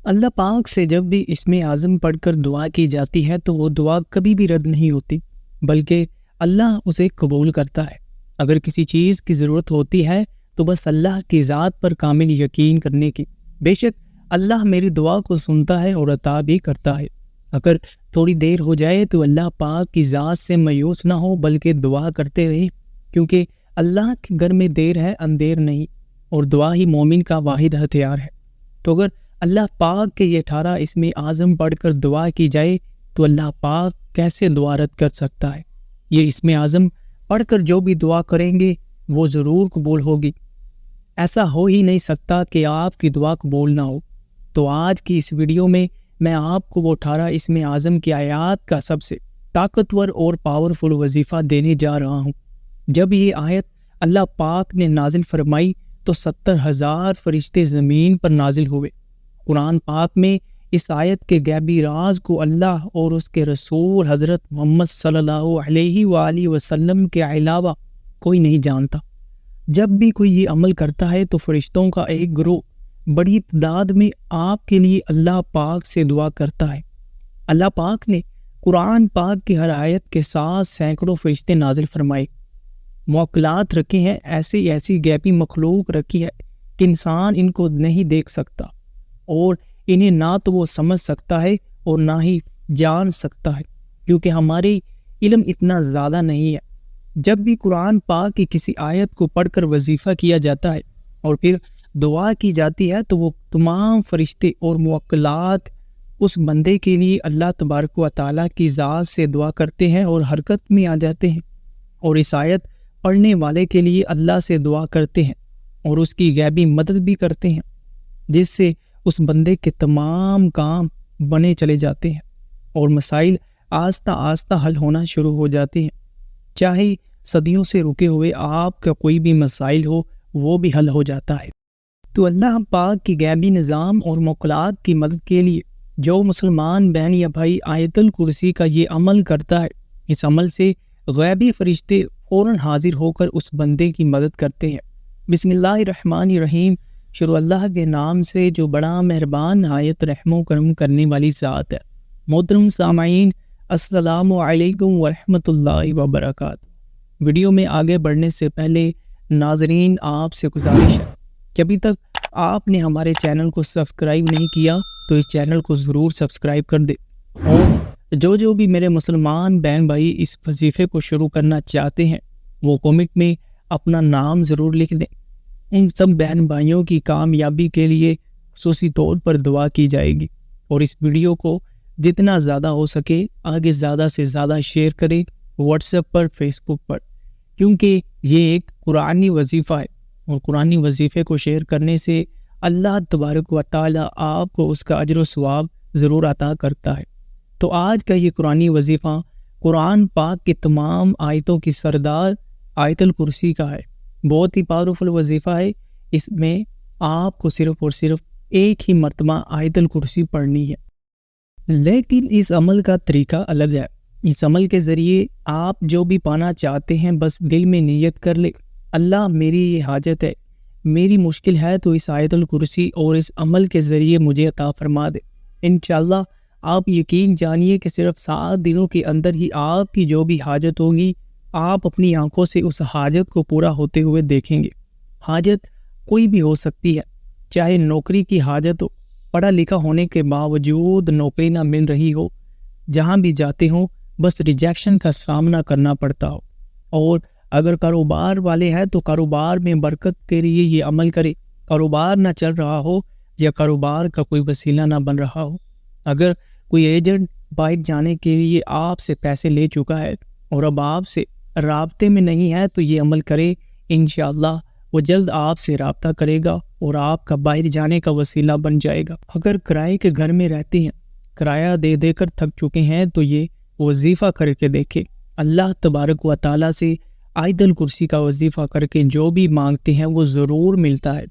اللہ پاک سے جب بھی اسم اعظم پڑھ کر دعا کی جاتی ہے تو وہ دعا کبھی بھی رد نہیں ہوتی، بلکہ اللہ اسے قبول کرتا ہے۔ اگر کسی چیز کی ضرورت ہوتی ہے تو بس اللہ کی ذات پر کامل یقین کرنے کی۔ بے شک اللہ میری دعا کو سنتا ہے اور عطا بھی کرتا ہے۔ اگر تھوڑی دیر ہو جائے تو اللہ پاک کی ذات سے مایوس نہ ہو، بلکہ دعا کرتے رہے، کیونکہ اللہ کے گھر میں دیر ہے اندھیر نہیں، اور دعا ہی مومن کا واحد ہتھیار ہے۔ تو اگر اللہ پاک کے یہ 18 اسم اعظم پڑھ کر دعا کی جائے تو اللہ پاک کیسے دعا رد کر سکتا ہے؟ یہ اسم اعظم پڑھ کر جو بھی دعا کریں گے وہ ضرور قبول ہوگی۔ ایسا ہو ہی نہیں سکتا کہ آپ کی دعا قبول نہ ہو۔ تو آج کی اس ویڈیو میں آپ کو وہ 18 اسم اعظم کی آیات کا سب سے طاقتور اور پاورفل وظیفہ دینے جا رہا ہوں۔ جب یہ آیت اللہ پاک نے نازل فرمائی تو 70,000 فرشتے زمین پر نازل ہوئے۔ قرآن پاک میں اس آیت کے غیبی راز کو اللہ اور اس کے رسول حضرت محمد صلی اللہ علیہ وآلہ وسلم کے علاوہ کوئی نہیں جانتا۔ جب بھی کوئی یہ عمل کرتا ہے تو فرشتوں کا ایک گروہ بڑی تعداد میں آپ کے لیے اللہ پاک سے دعا کرتا ہے۔ اللہ پاک نے قرآن پاک کی ہر آیت کے ساتھ سینکڑوں فرشتے نازل فرمائے، موکلات رکھے ہیں، ایسی غیبی مخلوق رکھی ہے کہ انسان ان کو نہیں دیکھ سکتا، اور انہیں نہ تو وہ سمجھ سکتا ہے اور نہ ہی جان سکتا ہے، کیونکہ ہمارے علم اتنا زیادہ نہیں ہے۔ جب بھی قرآن پاک کی کسی آیت کو پڑھ کر وظیفہ کیا جاتا ہے اور پھر دعا کی جاتی ہے تو وہ تمام فرشتے اور موکلات اس بندے کے لیے اللہ تبارک و تعالیٰ کی ذات سے دعا کرتے ہیں اور حرکت میں آ جاتے ہیں، اور اس آیت پڑھنے والے کے لیے اللہ سے دعا کرتے ہیں اور اس کی غیبی مدد بھی کرتے ہیں، جس سے اس بندے کے تمام کام بنے چلے جاتے ہیں اور مسائل آہستہ آہستہ حل ہونا شروع ہو جاتے ہیں۔ چاہے صدیوں سے رکے ہوئے آپ کا کوئی بھی مسائل ہو وہ بھی حل ہو جاتا ہے۔ تو اللہ پاک کی غیبی نظام اور موکلات کی مدد کے لیے جو مسلمان بہن یا بھائی آیت الکرسی کا یہ عمل کرتا ہے، اس عمل سے غیبی فرشتے فوراً حاضر ہو کر اس بندے کی مدد کرتے ہیں۔ بسم اللہ الرحمن الرحیم، شروع اللہ کے نام سے جو بڑا مہربان نہایت رحم و کرم کرنے والی ذات ہے۔ محترم سامعین، السلام علیکم ورحمۃ اللہ وبرکاتہ۔ ویڈیو میں آگے بڑھنے سے پہلے ناظرین آپ سے گزارش ہے کہ ابھی تک آپ نے ہمارے چینل کو سبسکرائب نہیں کیا تو اس چینل کو ضرور سبسکرائب کر دیں، اور جو بھی میرے مسلمان بہن بھائی اس وظیفے کو شروع کرنا چاہتے ہیں وہ کمنٹ میں اپنا نام ضرور لکھ دیں۔ ان سب بہن بھائیوں کی کامیابی کے لیے خصوصی طور پر دعا کی جائے گی، اور اس ویڈیو کو جتنا زیادہ ہو سکے آگے زیادہ سے زیادہ شیئر کریں، واٹس ایپ پر، فیس بک پر، کیونکہ یہ ایک قرآنی وظیفہ ہے، اور قرآنی وظیفے کو شیئر کرنے سے اللہ تبارک و تعالیٰ آپ کو اس کا اجر و ثواب ضرور عطا کرتا ہے۔ تو آج کا یہ قرآنی وظیفہ قرآن پاک کی تمام آیتوں کی سردار آیت الکرسی کا ہے۔ بہت ہی پاورفل وظیفہ ہے۔ اس میں آپ کو صرف اور صرف ایک ہی مرتبہ آیت الکرسی پڑھنی ہے، لیکن اس عمل کا طریقہ الگ ہے۔ اس عمل کے ذریعے آپ جو بھی پانا چاہتے ہیں بس دل میں نیت کر لے، اللہ میری یہ حاجت ہے، میری مشکل ہے تو اس آیت الکرسی اور اس عمل کے ذریعے مجھے عطا فرما دے۔ انشاءاللہ آپ یقین جانیے کہ صرف 7 دنوں کے اندر ہی آپ کی جو بھی حاجت ہوگی آپ اپنی آنکھوں سے اس حاجت کو پورا ہوتے ہوئے دیکھیں گے۔ حاجت کوئی بھی ہو سکتی ہے، چاہے نوکری کی حاجت ہو، پڑھا لکھا ہونے کے باوجود نوکری نہ مل رہی ہو، جہاں بھی جاتے ہوں بس ریجیکشن کا سامنا کرنا پڑتا ہو، اور اگر کاروبار والے ہیں تو کاروبار میں برکت کے لیے یہ عمل کرے، کاروبار نہ چل رہا ہو یا کاروبار کا کوئی وسیلہ نہ بن رہا ہو، اگر کوئی ایجنٹ باہر جانے کے لیے آپ سے پیسے لے چکا ہے اور اب آپ سے رابطے میں نہیں ہے تو یہ عمل کرے، انشاءاللہ وہ جلد آپ سے رابطہ کرے گا اور آپ کا باہر جانے کا وسیلہ بن جائے گا۔ اگر کرائے کے گھر میں رہتے ہیں، کرایہ دے دے کر تھک چکے ہیں تو یہ وظیفہ کر کے دیکھیں، اللہ تبارک و تعالیٰ سے آیت الکرسی کا وظیفہ کر کے جو بھی مانگتے ہیں وہ ضرور ملتا ہے۔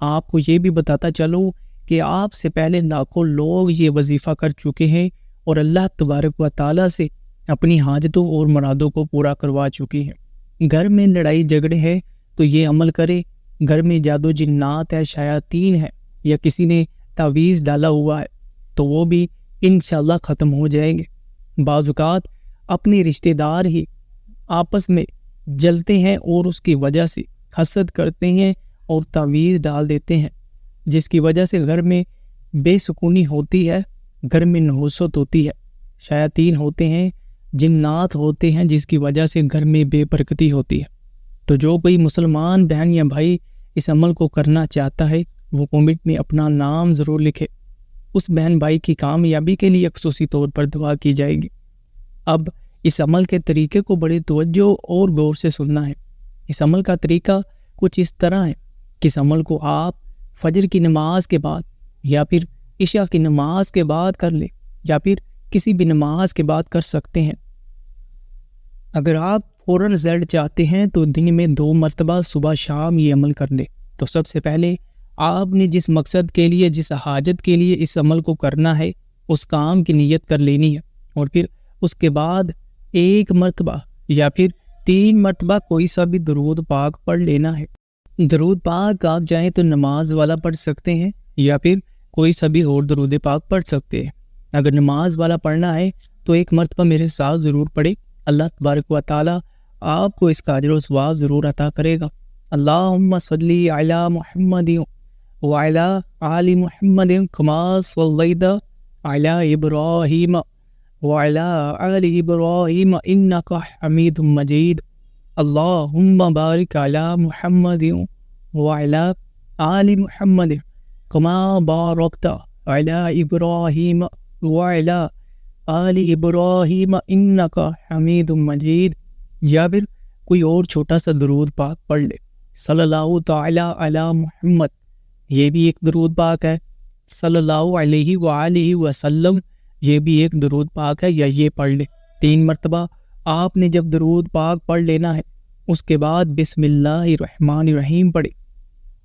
آپ کو یہ بھی بتاتا چلوں کہ آپ سے پہلے لاکھوں لوگ یہ وظیفہ کر چکے ہیں اور اللہ تبارک و تعالیٰ سے اپنی حاجتوں اور مرادوں کو پورا کروا چکے ہیں۔ گھر میں لڑائی جھگڑے ہیں تو یہ عمل کرے، گھر میں جادو جنات ہے، شیاطین ہے، یا کسی نے تعویذ ڈالا ہوا ہے تو وہ بھی انشاءاللہ ختم ہو جائیں گے۔ بعض اوقات اپنے رشتہ دار ہی آپس میں جلتے ہیں اور اس کی وجہ سے حسد کرتے ہیں اور تعویذ ڈال دیتے ہیں، جس کی وجہ سے گھر میں بے سکونی ہوتی ہے، گھر میں نحوست ہوتی ہے، شیاطین ہوتے ہیں، جنات ہوتے ہیں، جس کی وجہ سے گھر میں بے برکتی ہوتی ہے۔ تو جو کوئی مسلمان بہن یا بھائی اس عمل کو کرنا چاہتا ہے وہ کمنٹ میں اپنا نام ضرور لکھے، اس بہن بھائی کی کامیابی کے لیے خصوصی طور پر دعا کی جائے گی۔ اب اس عمل کے طریقے کو بڑی توجہ اور غور سے سننا ہے۔ اس عمل کا طریقہ کچھ اس طرح ہے کہ اس عمل کو آپ فجر کی نماز کے بعد یا پھر عشاء کی نماز کے بعد کر لیں یا پھر کسی بھی نماز کے بعد کر سکتے ہیں۔ اگر آپ فوراً رزلٹ چاہتے ہیں تو دن میں 2 مرتبہ صبح شام یہ عمل کر لیں۔ تو سب سے پہلے آپ نے جس مقصد کے لیے، جس حاجت کے لیے اس عمل کو کرنا ہے اس کام کی نیت کر لینی ہے، اور پھر اس کے بعد 1 مرتبہ یا پھر 3 مرتبہ کوئی سا بھی درود پاک پڑھ لینا ہے۔ درود پاک آپ چاہیں تو نماز والا پڑھ سکتے ہیں یا پھر کوئی سا بھی اور درود پاک پڑھ سکتے ہیں۔ اگر نماز والا پڑھنا ہے تو 1 مرتبہ میرے ساتھ ضرور پڑھیں، اللہ تبارک و تعالی آپ کو اس کا اجر و ثواب ضرور عطا کرے گا۔ اللہم صلی علی محمد وعلی آل محمد کما صلیت علی ابراہیم وعلی آل ابراہیم انک حمید مجید۔ اللہم بارک علی محمد وعلی آل محمد کما بارکت علی ابراہیم وعلی آل ابراہیم انک حمید مجید۔ یا پھر کوئی اور چھوٹا سا درود پاک پڑھ لے، صلی اللہ تعالی علی محمد، یہ بھی ایک درود پاک ہے، صلی اللہ علیہ وآلہ وسلم، یہ بھی ایک درود پاک ہے، یا یہ پڑھ لے 3 مرتبہ۔ آپ نے جب درود پاک پڑھ لینا ہے اس کے بعد بسم اللہ الرحمن الرحیم پڑھے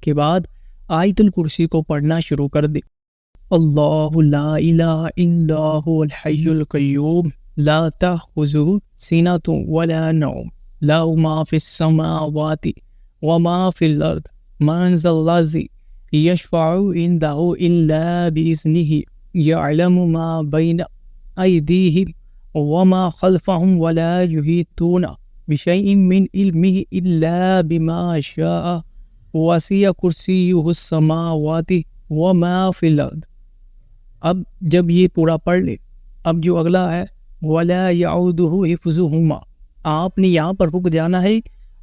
کے بعد آیت الکرسی کو پڑھنا شروع کر دے۔ اللہ لا الہ الا هو الحی القیوم لا تأخذہ سنۃ ولا نوم له ما فی السماوات وما فی الارض من ذا الذی یشفع عنده الا بإذنہ یعلم ما بین ایدیہم وما خلفهم ولا یحیطون بشیء من علمہ الا بما شاء وسع کرسیہ السماوات وما فی الارض۔ اب جب یہ پورا پڑھ لے، اب جو اگلا ہے وَلَا يَعُودُهُ حِفْظُهُمَا، آپ نے یہاں پر رک جانا ہے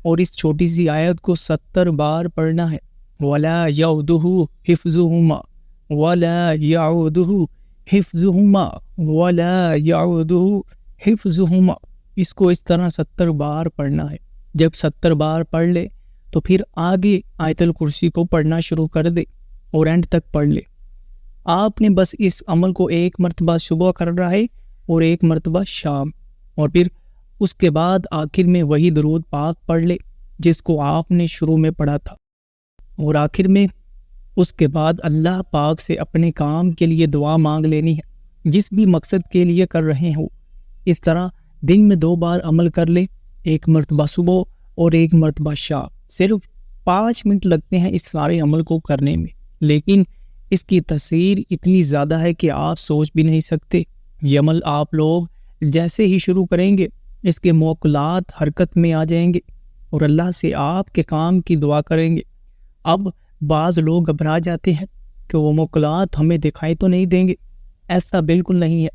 اور اس چھوٹی سی آیت کو 70 بار پڑھنا ہے۔ وَلَا يَعُودُهُ حِفْظُهُمَا وَلَا يَعُودُهُ حِفْظُهُمَا وَلَا يَعُودُهُ حِفْظُهُمَا، اس کو اس طرح 70 بار پڑھنا ہے۔ جب 70 بار پڑھ لے تو پھر آگے آیت الکرسی کو پڑھنا شروع کر دے اور اینڈ تک پڑھ لے۔ آپ نے بس اس عمل کو 1 مرتبہ صبح کرنا ہے اور 1 مرتبہ شام، اور پھر اس کے بعد آخر میں وہی درود پاک پڑھ لے جس کو آپ نے شروع میں پڑھا تھا، اور آخر میں اس کے بعد اللہ پاک سے اپنے کام کے لیے دعا مانگ لینی ہے جس بھی مقصد کے لیے کر رہے ہو۔ اس طرح دن میں 2 بار عمل کر لے، 1 مرتبہ صبح اور 1 مرتبہ شام۔ صرف 5 منٹ لگتے ہیں اس سارے عمل کو کرنے میں، لیکن اس کی تاثیر اتنی زیادہ ہے کہ آپ سوچ بھی نہیں سکتے۔ یہ عمل آپ لوگ جیسے ہی شروع کریں گے اس کے موکلات حرکت میں آ جائیں گے اور اللہ سے آپ کے کام کی دعا کریں گے۔ اب بعض لوگ گھبرا جاتے ہیں کہ وہ موکلات ہمیں دکھائی تو نہیں دیں گے، ایسا بالکل نہیں ہے۔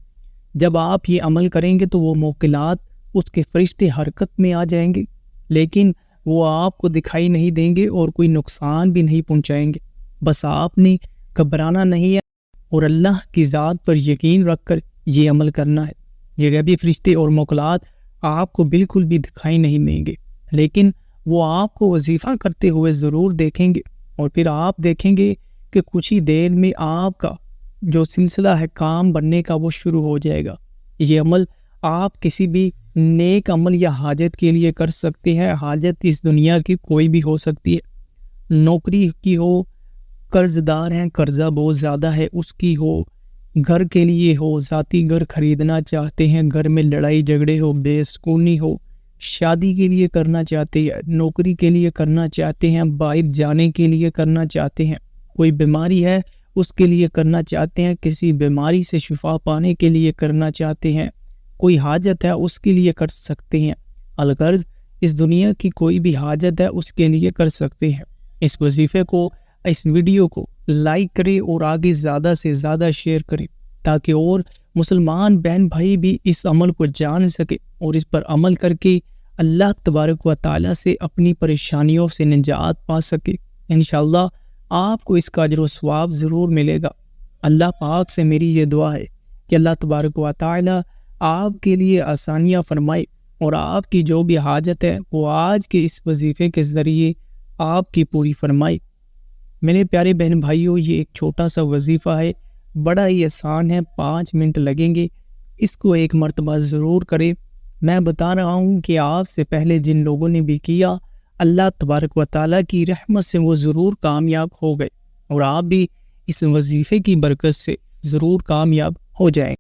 جب آپ یہ عمل کریں گے تو وہ موکلات، اس کے فرشتے حرکت میں آ جائیں گے، لیکن وہ آپ کو دکھائی نہیں دیں گے اور کوئی نقصان بھی نہیں پہنچائیں گے۔ بس آپ نے گھبرانا نہیں ہے اور اللہ کی ذات پر یقین رکھ کر یہ عمل کرنا ہے۔ یہ غیبی فرشتے اور موکلات آپ کو بالکل بھی دکھائی نہیں دیں گے، لیکن وہ آپ کو وظیفہ کرتے ہوئے ضرور دیکھیں گے، اور پھر آپ دیکھیں گے کہ کچھ ہی دیر میں آپ کا جو سلسلہ ہے کام بننے کا وہ شروع ہو جائے گا۔ یہ عمل آپ کسی بھی نیک عمل یا حاجت کے لیے کر سکتے ہیں۔ حاجت اس دنیا کی کوئی بھی ہو سکتی ہے، نوکری کی ہو، قرض دار ہیں، قرضہ بہت زیادہ ہے اس کی ہو، گھر کے لیے ہو، ذاتی گھر خریدنا چاہتے ہیں، گھر میں لڑائی جھگڑے ہو، بے سکونی ہو، شادی کے لیے کرنا چاہتے ہیں، نوکری کے لیے کرنا چاہتے ہیں، باہر جانے کے لیے کرنا چاہتے ہیں، کوئی بیماری ہے اس کے لیے کرنا چاہتے ہیں، کسی بیماری سے شفا پانے کے لیے کرنا چاہتے ہیں، کوئی حاجت ہے اس کے لیے کر سکتے ہیں، الغرض اس دنیا کی کوئی بھی حاجت ہے اس کے لیے کر سکتے ہیں۔ اس وظیفے کو، اس ویڈیو کو لائک کریں اور آگے زیادہ سے زیادہ شیئر کریں تاکہ اور مسلمان بہن بھائی بھی اس عمل کو جان سکے اور اس پر عمل کر کے اللہ تبارک و تعالیٰ سے اپنی پریشانیوں سے نجات پا سکے۔ انشاءاللہ آپ کو اس کا اجر و ثواب ضرور ملے گا۔ اللہ پاک سے میری یہ دعا ہے کہ اللہ تبارک و تعالیٰ آپ کے لیے آسانیاں فرمائے اور آپ کی جو بھی حاجت ہے وہ آج کے اس وظیفے کے ذریعے آپ کی پوری فرمائے۔ میرے پیارے بہن بھائیوں، یہ ایک چھوٹا سا وظیفہ ہے، بڑا ہی آسان ہے، 5 منٹ لگیں گے، اس کو ایک مرتبہ ضرور کریں۔ میں بتا رہا ہوں کہ آپ سے پہلے جن لوگوں نے بھی کیا، اللہ تبارک و تعالیٰ کی رحمت سے وہ ضرور کامیاب ہو گئے اور آپ بھی اس وظیفے کی برکت سے ضرور کامیاب ہو جائیں۔